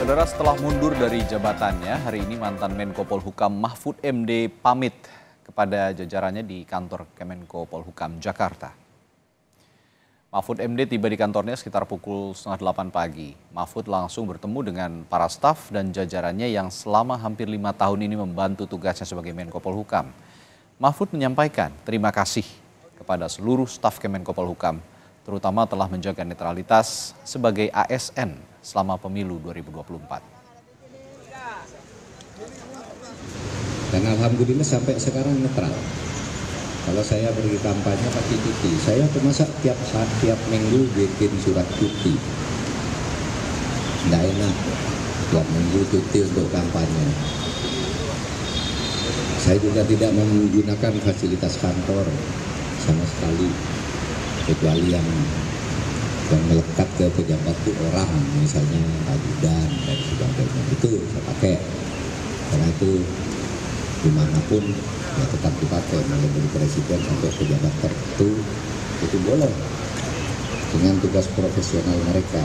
Saudara, setelah mundur dari jabatannya, hari ini mantan Menko Polhukam Mahfud MD pamit kepada jajarannya di kantor Kemenko Polhukam Jakarta. Mahfud MD tiba di kantornya sekitar pukul 7:30 pagi. Mahfud langsung bertemu dengan para staf dan jajarannya yang selama hampir 5 tahun ini membantu tugasnya sebagai Menko Polhukam. Mahfud menyampaikan terima kasih kepada seluruh staf Kemenko Polhukam, terutama telah menjaga netralitas sebagai ASN selama pemilu 2024. Dan alhamdulillah sampai sekarang netral. Kalau saya pergi kampanye pakai cuti, saya masa tiap minggu bikin surat cuti. Nggak enak, tiap minggu cuti untuk kampanye. Saya juga tidak menggunakan fasilitas kantor sama sekali, kecuali yang melekat ke pejabat itu orang, misalnya ajudan dan sebagainya, itu saya pakai. Karena itu dimanapun ya tetap dipakai, mulai dari presiden sampai pejabat tertentu itu boleh dengan tugas profesional mereka.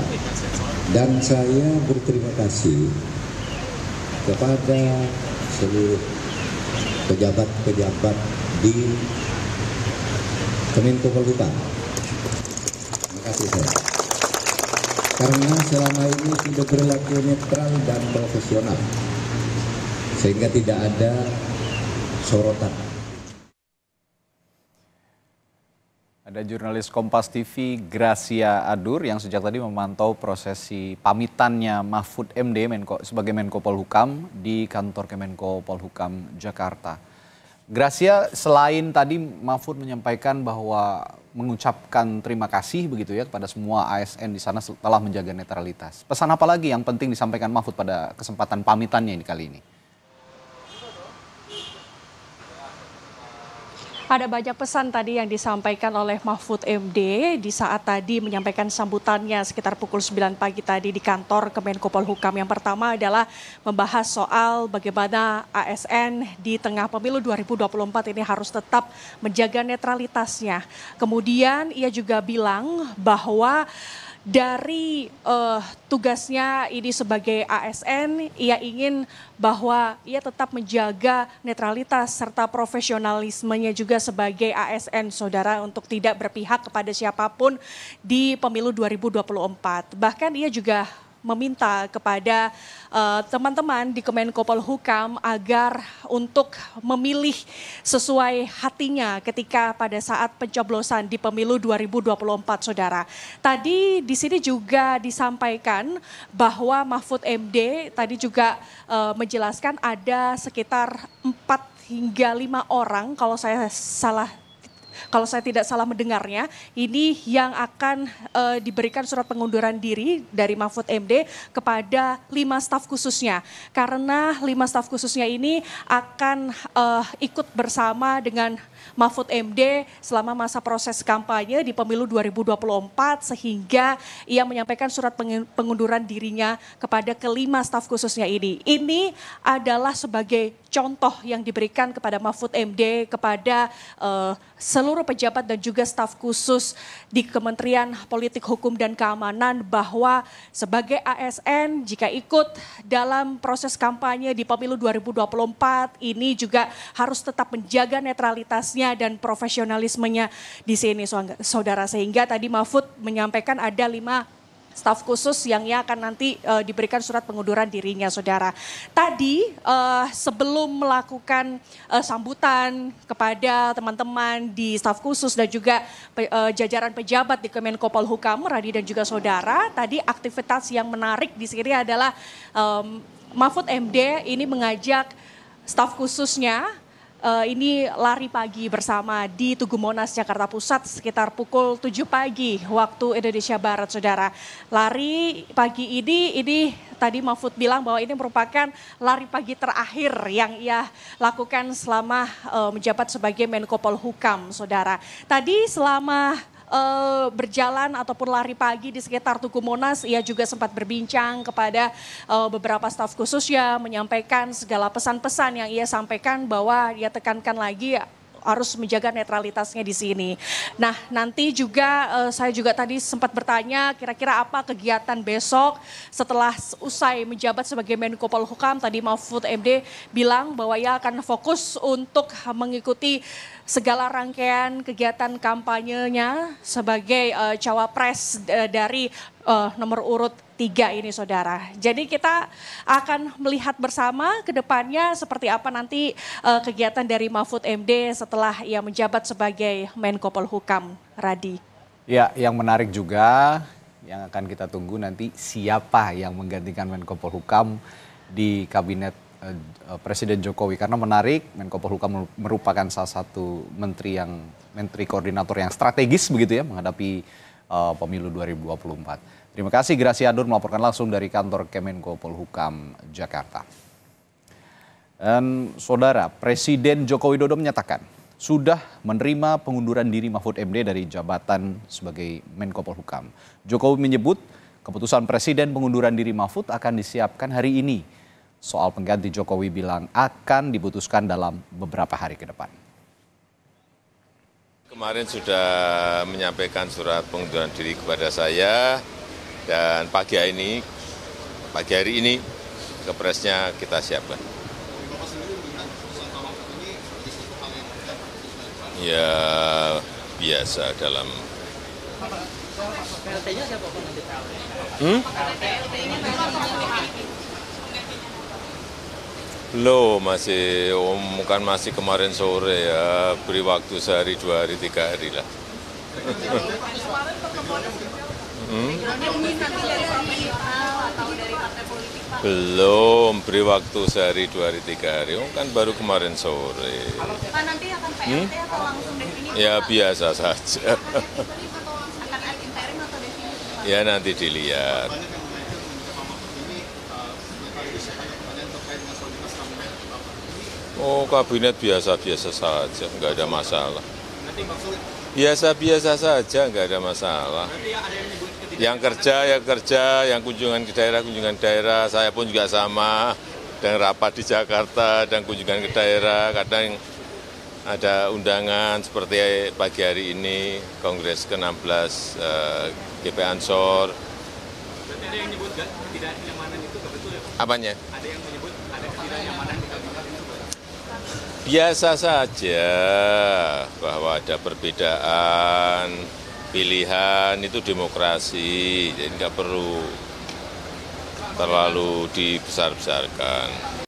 Dan saya berterima kasih kepada seluruh pejabat-pejabat di Kemenko Polhukam. Terima kasih saya. Karena selama ini sudah berlaku netral dan profesional, sehingga tidak ada sorotan. Ada jurnalis Kompas TV Gracia Adur yang sejak tadi memantau prosesi pamitannya Mahfud MD sebagai Menko Polhukam di kantor Kemenko Polhukam Jakarta. Gracia, selain tadi Mahfud menyampaikan bahwa mengucapkan terima kasih begitu ya kepada semua ASN di sana setelah menjaga netralitas. Pesan apa lagi yang penting disampaikan Mahfud pada kesempatan pamitannya ini kali ini? Ada banyak pesan tadi yang disampaikan oleh Mahfud MD di saat tadi menyampaikan sambutannya sekitar pukul 9 pagi tadi di kantor Kemenko Polhukam. Yang pertama adalah membahas soal bagaimana ASN di tengah pemilu 2024 ini harus tetap menjaga netralitasnya. Kemudian ia juga bilang bahwa dari tugasnya ini sebagai ASN, ia ingin bahwa ia tetap menjaga netralitas serta profesionalismenya juga sebagai ASN, saudara, untuk tidak berpihak kepada siapapun di pemilu 2024. Bahkan ia juga meminta kepada teman-teman di Kemenko Polhukam agar untuk memilih sesuai hatinya ketika pada saat pencoblosan di pemilu 2024, saudara. Tadi di sini juga disampaikan bahwa Mahfud MD tadi juga menjelaskan ada sekitar 4 hingga 5 orang kalau saya tidak salah mendengarnya, ini yang akan diberikan surat pengunduran diri dari Mahfud MD kepada 5 staf khususnya. Karena 5 staf khususnya ini akan ikut bersama dengan Mahfud MD selama masa proses kampanye di pemilu 2024, sehingga ia menyampaikan surat pengunduran dirinya kepada ke-5 staf khususnya ini. Ini adalah sebagai contoh yang diberikan kepada Mahfud MD kepada seluruh pejabat dan juga staf khusus di Kementerian Politik Hukum dan Keamanan bahwa sebagai ASN jika ikut dalam proses kampanye di pemilu 2024 ini juga harus tetap menjaga netralitasnya dan profesionalismenya di sini, saudara. Sehingga tadi Mahfud menyampaikan ada 5 staf khusus yang akan nanti diberikan surat pengunduran dirinya, saudara. Tadi sebelum melakukan sambutan kepada teman-teman di staf khusus dan juga jajaran pejabat di Kemenko Polhukam, Radi dan juga saudara, tadi aktivitas yang menarik di sini adalah Mahfud MD ini mengajak staf khususnya ini lari pagi bersama di Tugu Monas, Jakarta Pusat sekitar pukul 7 pagi waktu Indonesia Barat, saudara. Lari pagi ini tadi Mahfud bilang bahwa ini merupakan lari pagi terakhir yang ia lakukan selama menjabat sebagai Menko Polhukam, saudara. Tadi selama berjalan ataupun lari pagi di sekitar Tugu Monas, ia juga sempat berbincang kepada beberapa staf khususnya, menyampaikan segala pesan-pesan yang ia sampaikan bahwa ia tekankan lagi harus menjaga netralitasnya di sini. Nah, nanti juga saya juga tadi sempat bertanya kira-kira apa kegiatan besok setelah usai menjabat sebagai Menko Polhukam. Tadi Mahfud MD bilang bahwa ia akan fokus untuk mengikuti segala rangkaian kegiatan kampanyenya sebagai cawapres dari nomor urut 3 ini, saudara. Jadi kita akan melihat bersama ke depannya seperti apa nanti kegiatan dari Mahfud MD setelah ia menjabat sebagai Menko Polhukam, Radi. Ya, yang menarik juga yang akan kita tunggu nanti siapa yang menggantikan Menko Polhukam di kabinet Presiden Jokowi, karena menarik, Menko Polhukam merupakan salah satu menteri koordinator yang strategis begitu ya menghadapi pemilu 2024. Terima kasih Gracia Adur melaporkan langsung dari kantor Kemenko Polhukam Jakarta. Dan saudara, Presiden Joko Widodo menyatakan sudah menerima pengunduran diri Mahfud MD dari jabatan sebagai Menko Polhukam. Jokowi menyebut keputusan Presiden pengunduran diri Mahfud akan disiapkan hari ini. Soal pengganti, Jokowi bilang akan diputuskan dalam beberapa hari ke depan. Kemarin sudah menyampaikan surat pengunduran diri kepada saya dan pagi hari ini kepresnya kita siapkan. Ya biasa dalam. Loh masih kemarin sore ya, beri waktu sehari, 2 hari, 3 hari lah. Belum, beri waktu sehari, 2 hari, 3 hari, kan baru kemarin sore. Pak, nanti akan PLT atau langsung definitif? Ya biasa saja. Akan interim atau definitif? Ya nanti dilihat. Oh, kabinet biasa-biasa saja, nggak ada masalah. Biasa-biasa saja, nggak ada masalah. Yang kerja, ya kerja, yang kunjungan ke daerah, saya pun juga sama. Dan rapat di Jakarta, dan kunjungan ke daerah, kadang ada undangan seperti pagi hari ini, Kongres ke-16 GP Ansor. Berarti ada yang menyebut ketidaknyamanan itu betul ya? Apanya? Ada yang menyebut ada ketidaknyamanan di kabinet itu? Biasa saja bahwa ada perbedaan pilihan, itu demokrasi, jadi nggak perlu terlalu dibesar-besarkan.